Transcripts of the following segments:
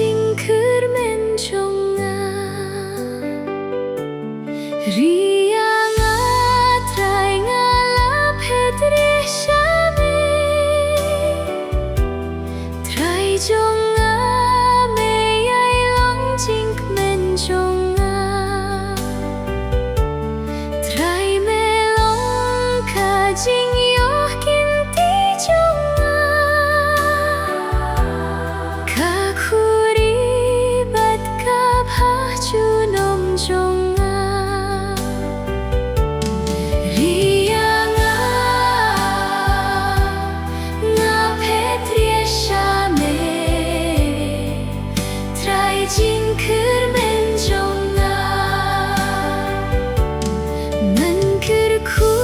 jing kermen jonga rianga trai ngalap hedre shame trai jonga me ai long jing men jonga trai me long ka jing yo kin ti jonga jonga rianga nga petrie shame trai jing kermen jonga man ker ku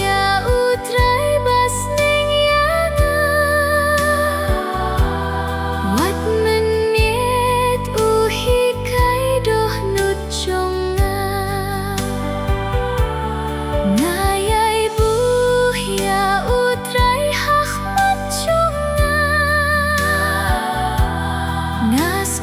ya utrai bas neng yanga wat men net uhi kai doh nut jonga ngayai buh ya utrai hak mat jonga ngas